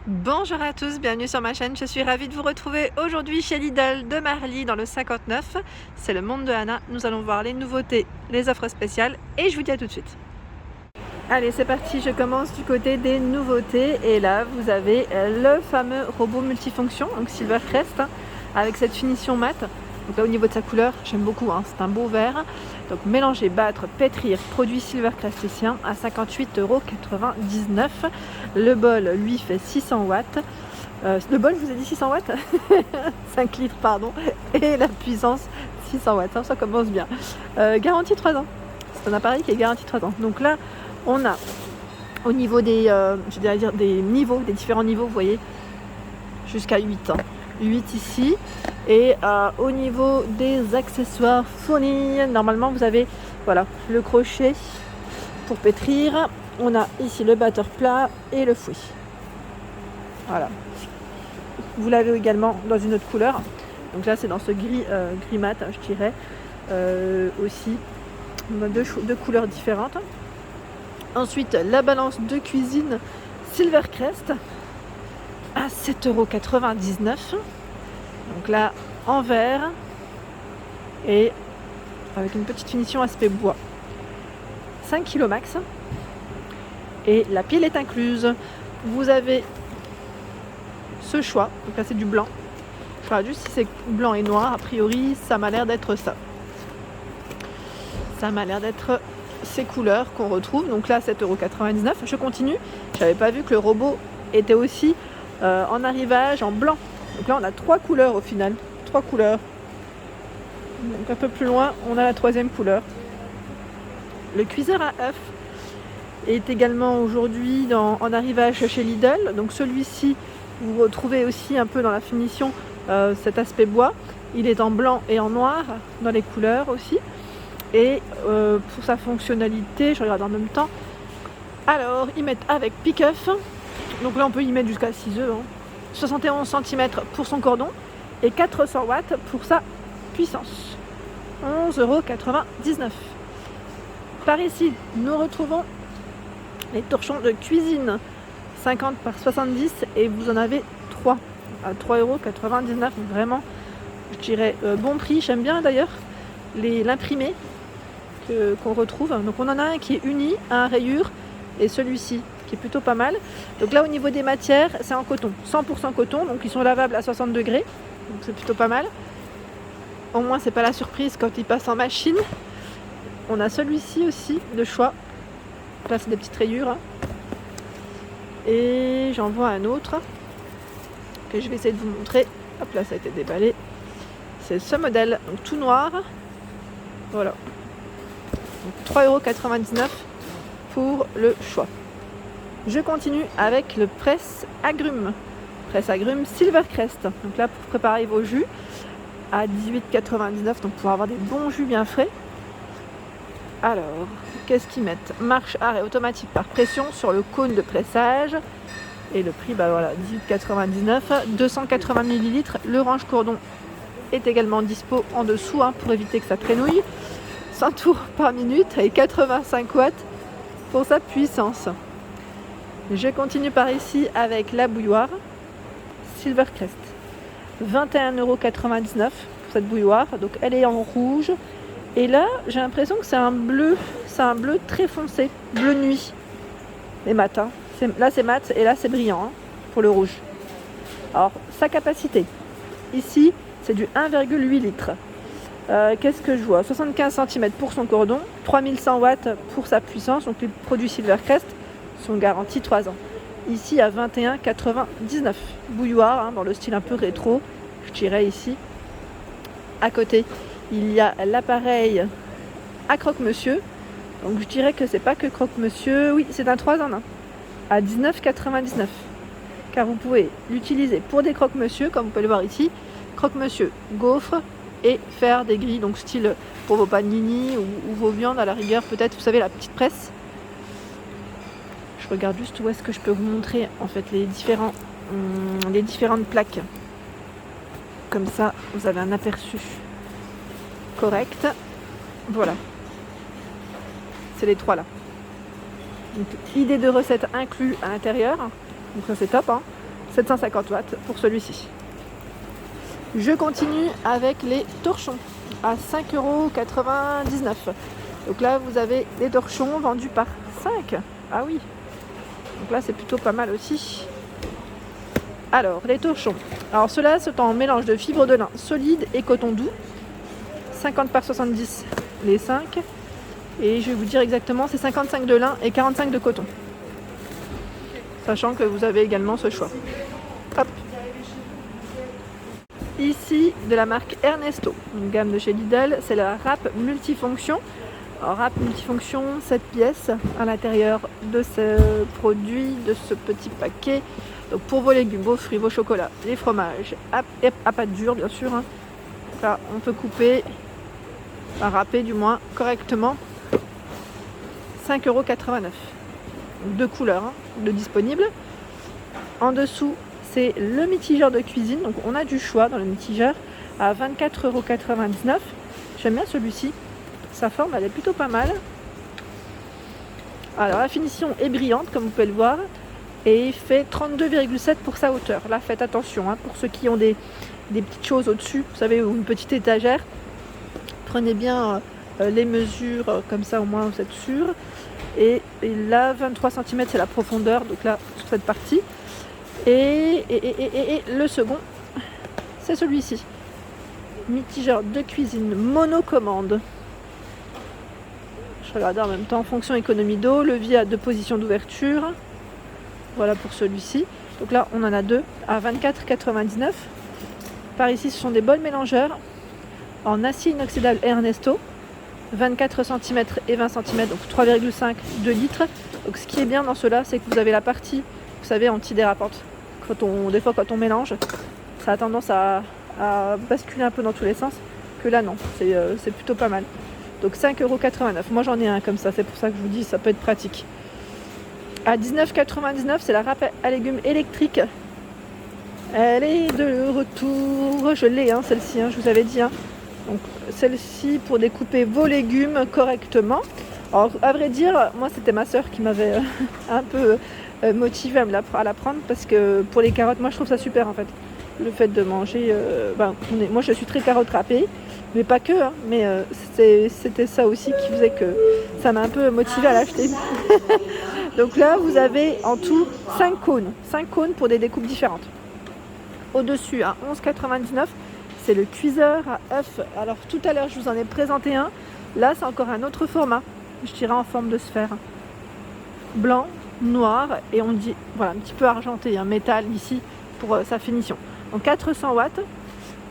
Bonjour à tous, bienvenue sur ma chaîne, je suis ravie de vous retrouver aujourd'hui chez Lidl de Marly dans le 59. C'est le monde de Anna, nous allons voir les nouveautés, les offres spéciales et je vous dis à tout de suite. Allez, c'est parti, je commence du côté des nouveautés et là vous avez le fameux robot multifonction, donc Silvercrest, avec cette finition mat. Donc là au niveau de sa couleur, j'aime beaucoup, c'est un beau vert. Donc mélanger, battre, pétrir, produit Silvercrest ici à 58,99 €. Le bol lui fait 600 watts. Le bol, je vous ai dit 600 watts 5 litres pardon. Et la puissance 600 watts, ça commence bien. Garantie 3 ans. C'est un appareil qui est garanti 3 ans. Donc là on a au niveau des, des niveaux, des différents niveaux, vous voyez, jusqu'à 8 ans. 8 ici. Et au niveau des accessoires fournis, normalement vous avez voilà, le crochet pour pétrir. On a ici le batteur plat et le fouet. Voilà. Vous l'avez également dans une autre couleur. Donc là c'est dans ce gris mat, je dirais. Aussi. On a deux couleurs différentes. Ensuite la balance de cuisine Silvercrest à 7,99 €. Donc là en verre et avec une petite finition aspect bois. 5 kg max. Et la pile est incluse. Vous avez ce choix. Donc là c'est du blanc. Je regarde juste si c'est blanc et noir. A priori ça m'a l'air d'être ça. Ça m'a l'air d'être ces couleurs qu'on retrouve. Donc là 7,99 €. Je continue. Je n'avais pas vu que le robot était aussi en arrivage en blanc. Donc là on a 3 couleurs au final. 3 couleurs. Donc un peu plus loin on a la 3e couleur. Le cuiseur à œufs est également aujourd'hui en arrivage chez Lidl. Donc celui-ci vous retrouvez aussi un peu dans la finition cet aspect bois. Il est en blanc et en noir dans les couleurs aussi. Et pour sa fonctionnalité, je regarde en même temps. Alors ils mettent avec pick-off. Donc là on peut y mettre jusqu'à 6 œufs. 71 cm pour son cordon et 400 watts pour sa puissance. 11,99 €. Par ici, nous retrouvons les torchons de cuisine 50 par 70 et vous en avez 3 à 3,99 €. Vraiment, je dirais bon prix. J'aime bien d'ailleurs l'imprimé qu'on retrouve. Donc on en a un qui est uni à rayures et celui-ci qui est plutôt pas mal. Donc là au niveau des matières c'est en coton, 100% coton, donc ils sont lavables à 60 degrés, donc c'est plutôt pas mal. Au moins c'est pas la surprise quand ils passent en machine. On a celui-ci aussi de choix. Là c'est des petites rayures. Et j'en vois un autre que je vais essayer de vous montrer. Hop là ça a été déballé. C'est ce modèle, donc tout noir. Voilà. 3,99 € pour le choix. Je continue avec le presse agrumes. Presse agrumes Silvercrest. Donc là pour préparer vos jus à 18,99 €, donc pour avoir des bons jus bien frais. Alors, qu'est-ce qu'ils mettent? Marche arrêt automatique par pression sur le cône de pressage. Et le prix, voilà, 18,99 €, 280 ml. Le range cordon est également dispo en dessous pour éviter que ça traînouille. 100 tours par minute et 85 watts pour sa puissance. Je continue par ici avec la bouilloire Silvercrest. 21,99 € pour cette bouilloire. Donc elle est en rouge. Et là, j'ai l'impression que c'est un bleu très foncé, bleu nuit. Les matins. Là c'est mat et là c'est brillant pour le rouge. Alors sa capacité. Ici, c'est du 1,8 litres. Qu'est-ce que je vois? 75 cm pour son cordon, 3100 watts pour sa puissance. Donc les produits Silvercrest sont garantis 3 ans. Ici à 21,99 €. Bouilloire dans le style un peu rétro, je dirais ici. À côté, il y a l'appareil à croque-monsieur. Donc je dirais que c'est pas que croque-monsieur. Oui, c'est un 3 en 1 à 19,99 €. Car vous pouvez l'utiliser pour des croque-monsieur, comme vous pouvez le voir ici. Croque-monsieur gaufre et faire des grilles, donc style pour vos panini ou vos viandes à la rigueur, peut-être, vous savez, la petite presse. Je regarde juste où est-ce que je peux vous montrer en fait les différentes plaques. Comme ça, vous avez un aperçu correct. Voilà. C'est les 3 là. Donc, idée de recette inclus à l'intérieur. Donc ça c'est top. 750 watts pour celui-ci. Je continue avec les torchons à 5,99 €. Donc là, vous avez des torchons vendus par 5. Ah oui. Donc là, c'est plutôt pas mal aussi. Alors, les torchons. Alors, ceux-là sont en mélange de fibres de lin solide et coton doux. 50 par 70 les 5. Et je vais vous dire exactement, c'est 55 de lin et 45 de coton. Sachant que vous avez également ce choix. Hop. Ici, de la marque Ernesto, une gamme de chez Lidl, c'est la râpe multifonction. Alors, râpe multifonction, 7 pièces à l'intérieur de ce produit, de ce petit paquet. Donc pour vos légumes, vos fruits, vos chocolats, les fromages, à pâte dure bien sûr. Hein. Là, on peut couper, râper du moins correctement. 5,89 €. Deux couleurs de disponibles. En dessous, c'est le mitigeur de cuisine. Donc on a du choix dans le mitigeur à 24,99 €. J'aime bien celui-ci. Sa forme, elle est plutôt pas mal. Alors la finition est brillante, comme vous pouvez le voir. Et il fait 32,7 pour sa hauteur. Là, faites attention, hein, pour ceux qui ont des petites choses au-dessus, vous savez, ou une petite étagère. Prenez bien les mesures, comme ça au moins vous êtes sûr. Et là, 23 cm, c'est la profondeur, donc là, sur cette partie. Et le second, c'est celui-ci. Mitigeur de cuisine monocommande. Je regarde en même temps, fonction économie d'eau, levier à 2 positions d'ouverture. Voilà pour celui-ci. Donc là, on en a deux à 24,99 €. Par ici, ce sont des bols mélangeurs en acier inoxydable Ernesto. 24 cm et 20 cm, donc 3,5 2 litres. Donc ce qui est bien dans cela, c'est que vous avez la partie, vous savez, antidérapante. Des fois, quand on mélange, ça a tendance à basculer un peu dans tous les sens. Que là, non, c'est plutôt pas mal. Donc 5,89 €. Moi, j'en ai un comme ça, c'est pour ça que je vous dis, ça peut être pratique. À 19,99 €, c'est la râpe à légumes électrique. Elle est de retour. Je l'ai, celle-ci, je vous avais dit. Donc celle-ci pour découper vos légumes correctement. Alors à vrai dire, moi c'était ma soeur qui m'avait un peu motivée à la prendre parce que pour les carottes, moi je trouve ça super en fait. Le fait de manger, moi je suis très carotte râpée, mais pas que, mais c'était ça aussi qui faisait que ça m'a un peu motivée à l'acheter. Donc là vous avez en tout 5 cônes pour des découpes différentes. Au-dessus à 11,99 €, c'est le cuiseur à œufs. Alors tout à l'heure je vous en ai présenté un, là c'est encore un autre format, je dirais en forme de sphère. Blanc, noir et on dit voilà un petit peu argenté, métal ici pour sa finition. Donc 400 watts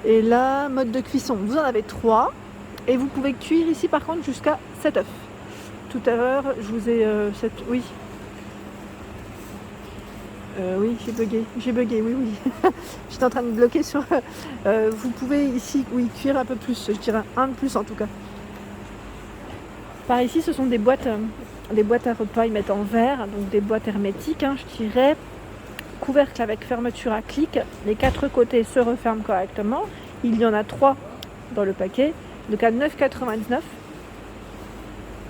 et là mode de cuisson, vous en avez 3 et vous pouvez cuire ici par contre jusqu'à 7 œufs. Tout à l'heure je vous ai oui, j'ai bugué, oui. J'étais en train de bloquer sur... vous pouvez ici, cuire un peu plus, je dirais un de plus en tout cas. Par ici, ce sont des boîtes à repas, ils mettent en verre, donc des boîtes hermétiques, je dirais. Couvercle avec fermeture à clic, les 4 côtés se referment correctement. Il y en a 3 dans le paquet, donc à 9,99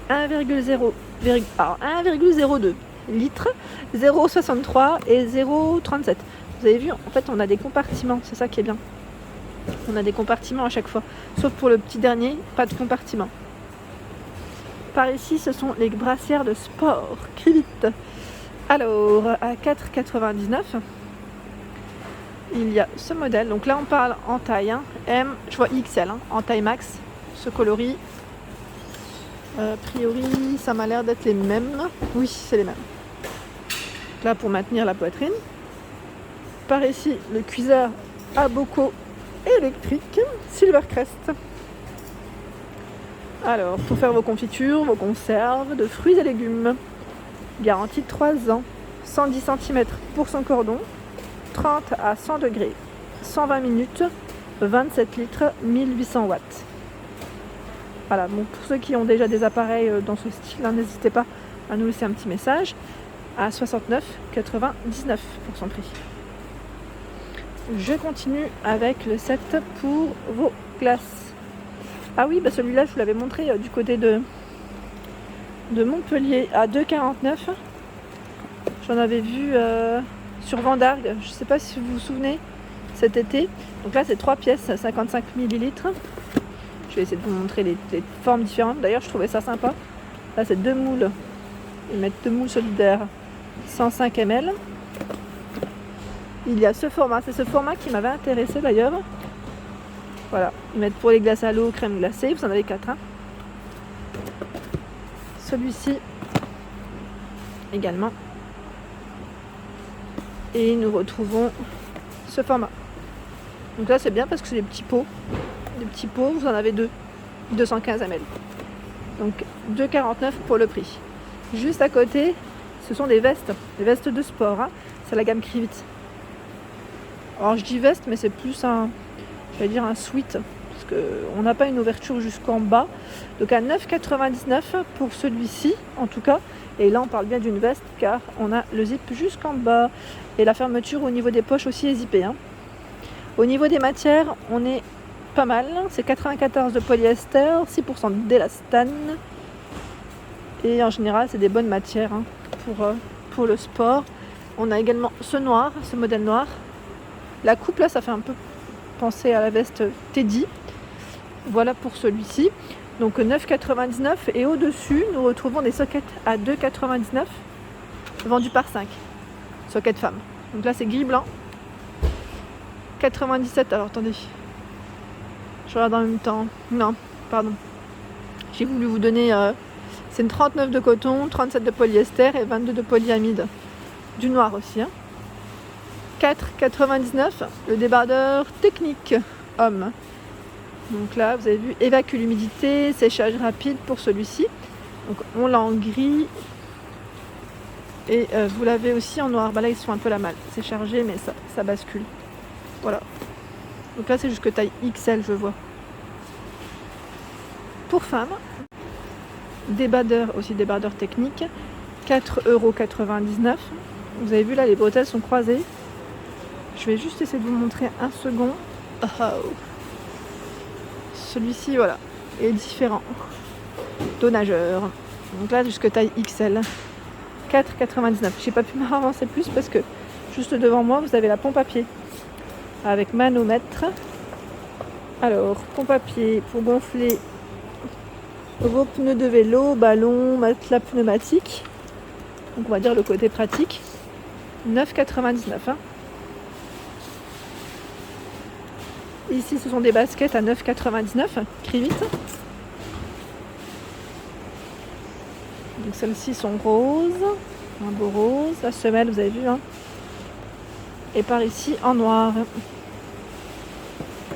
€. 1,02 litres, 0,63 et 0,37. Vous avez vu, en fait on a des compartiments, c'est ça qui est bien. On a des compartiments à chaque fois, sauf pour le petit dernier, pas de compartiment. Par ici, ce sont les brassières de sport Krivit. Alors, à 4,99 €, il y a ce modèle. Donc là, on parle en taille M, je vois XL, en taille max, ce coloris. A priori, ça m'a l'air d'être les mêmes. Oui, c'est les mêmes. Là, pour maintenir la poitrine. Par ici, le cuiseur à bocaux électrique Silvercrest. Alors, pour faire vos confitures, vos conserves de fruits et légumes. Garantie 3 ans. 110 cm pour son cordon. 30 à 100 degrés. 120 minutes. 27 litres, 1800 watts. Voilà, bon, pour ceux qui ont déjà des appareils dans ce style, n'hésitez pas à nous laisser un petit message. À 69,99 pour son prix. Je continue avec le set pour vos glaces. Ah oui, celui-là, je vous l'avais montré du côté de Montpellier à 2,49 €. J'en avais vu sur Vendargue, je ne sais pas si vous vous souvenez, cet été. Donc là c'est 3 pièces, 55 ml. Je vais essayer de vous montrer les formes différentes. D'ailleurs je trouvais ça sympa. Là c'est 2 moules. Ils mettent 2 moules solidaires, 105 ml. Il y a ce format, c'est ce format qui m'avait intéressé d'ailleurs. Voilà, ils mettent pour les glaces à l'eau, crème glacée, vous en avez 4. Hein. Celui-ci également. Et nous retrouvons ce format. Donc là c'est bien parce que c'est des petits pots. Des petits pots, vous en avez 2. 215 ml. Donc 2,49 pour le prix. Juste à côté, ce sont des vestes de sport. Hein. C'est la gamme Krivit. Alors je dis veste, mais c'est plus un sweat. Parce qu'on n'a pas une ouverture jusqu'en bas. Donc à 9,99 pour celui-ci, en tout cas. Et là on parle bien d'une veste car on a le zip jusqu'en bas. Et la fermeture au niveau des poches aussi est zippée. Hein. Au niveau des matières, on est pas mal. C'est 94 de polyester, 6% d'élastane. Et en général, c'est des bonnes matières hein, pour le sport. On a également ce noir, ce modèle noir. La coupe là, ça fait un peu penser à la veste Teddy. Voilà pour celui-ci. Donc 9,99 et au-dessus, nous retrouvons des sockets à 2,99 vendus par 5. Socket femme. Donc là c'est gris blanc. 97. Alors attendez. Je regarde en même temps. Non, pardon. J'ai voulu vous donner. C'est une 39 de coton, 37 de polyester et 22 de polyamide. Du noir aussi. Hein. 4,99. Le débardeur technique homme. Donc là vous avez vu, évacue l'humidité, séchage rapide pour celui-ci. Donc on l'a en gris. Et vous l'avez aussi en noir. Bah là ils sont un peu la malle. C'est chargé mais ça bascule. Voilà. Donc là c'est jusque taille XL je vois. Pour femmes, débardeur technique, 4,99 €. Vous avez vu là les bretelles sont croisées. Je vais juste essayer de vous montrer un second. Oh. Celui-ci voilà est différent. Donnageur. Donc là jusque taille XL. 4,99 €. J'ai pas pu m'avancer plus parce que juste devant moi vous avez la pompe à pied avec manomètre. Alors pompe à pied pour gonfler vos pneus de vélo, ballon, matelas pneumatique. Donc on va dire le côté pratique. 9,99 €. Hein. Ici ce sont des baskets à 9,99 €. Krivit. Donc celles-ci sont roses, un beau rose, la semelle vous avez vu hein. Et par ici en noir.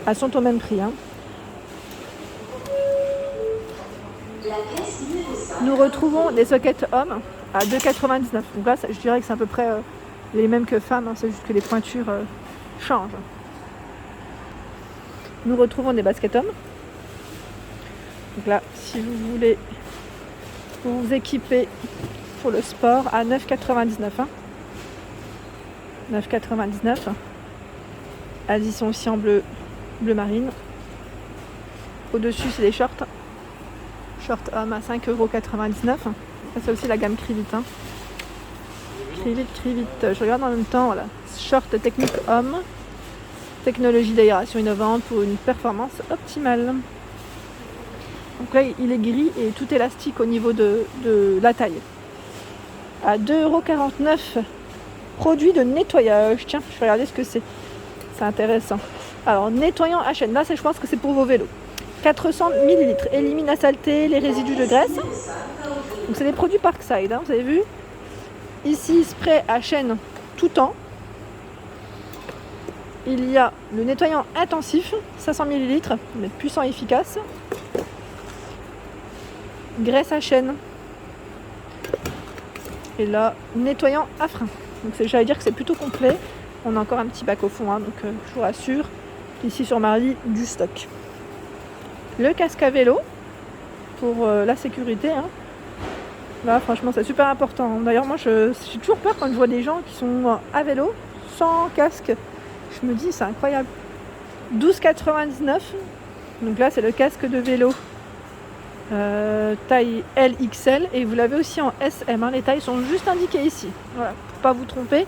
Elles sont au même prix hein. Nous retrouvons des sockets hommes à 2,99 €. Donc là je dirais que c'est à peu près les mêmes que femmes, hein. C'est juste que les pointures changent. Nous retrouvons des baskets hommes. Donc là si vous voulez vous équiper pour le sport à 9,99 €. Hein. 9,99 €. Elles y sont aussi en bleu marine. Au-dessus, c'est des shorts. Shorts hommes à 5,99 €. Ça, c'est aussi la gamme Krivit. Hein. Krivit. Je regarde en même temps. Voilà. Short technique homme. Technologie d'aération innovante pour une performance optimale. Donc là, il est gris et tout élastique au niveau de la taille. À 2,49 €. Produit de nettoyage. Tiens, je vais regarder ce que c'est. C'est intéressant. Alors, nettoyant à chaîne. Là, je pense que c'est pour vos vélos. 400 ml. Élimine la saleté, les résidus de graisse. Donc, c'est des produits Parkside. Hein, vous avez vu. Ici, spray à chaîne tout temps. Il y a le nettoyant intensif. 500 ml. Mais puissant et efficace. Graisse à chaîne. Et là, nettoyant à frein. Donc j'allais dire que c'est plutôt complet. On a encore un petit bac au fond, hein, donc je vous rassure. Ici sur Marly, du stock. Le casque à vélo pour la sécurité. Hein. Là, franchement, c'est super important. D'ailleurs, moi, j'ai toujours peur quand je vois des gens qui sont à vélo sans casque. Je me dis, c'est incroyable. 12,99 €. Donc là, c'est le casque de vélo. Taille LXL et vous l'avez aussi en SM. Hein. Les tailles sont juste indiquées ici. Voilà, pour pas vous tromper.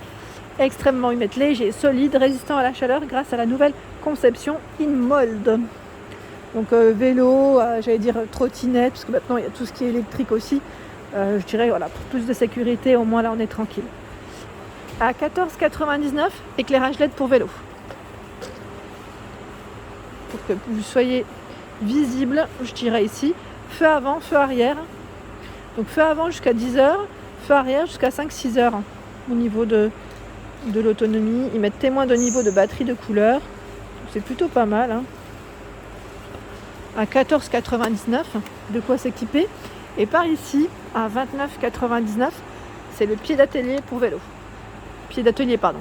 extrêmement humide, léger, solide, résistant à la chaleur grâce à la nouvelle conception InMold. Donc vélo, j'allais dire trottinette, parce que maintenant il y a tout ce qui est électrique aussi. Je dirais voilà, pour plus de sécurité, au moins là on est tranquille. À 14,99 €, éclairage LED pour vélo. Pour que vous soyez visible, je dirais ici, feu avant, feu arrière. Donc feu avant jusqu'à 10 h, feu arrière jusqu'à 5-6 h au niveau de l'autonomie. Ils mettent témoin de niveau de batterie de couleur. C'est plutôt pas mal. Hein. À 14,99 €, de quoi s'équiper. Et par ici, à 29,99 €, c'est le pied d'atelier pour vélo. Pied d'atelier, pardon.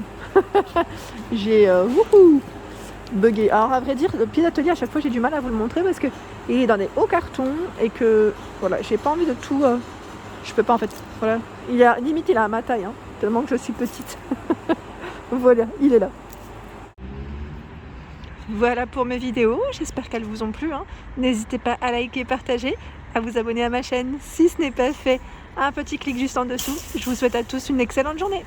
J'ai bugué. Alors à vrai dire, le pied d'atelier, à chaque fois j'ai du mal à vous le montrer parce que il est dans des hauts cartons et que voilà, j'ai pas envie de tout. Je peux pas en fait. Voilà, il a limite il a à ma taille, hein, tellement que je suis petite. Voilà, il est là. Voilà pour mes vidéos, j'espère qu'elles vous ont plu. Hein. N'hésitez pas à liker, partager, à vous abonner à ma chaîne si ce n'est pas fait. Un petit clic juste en dessous. Je vous souhaite à tous une excellente journée.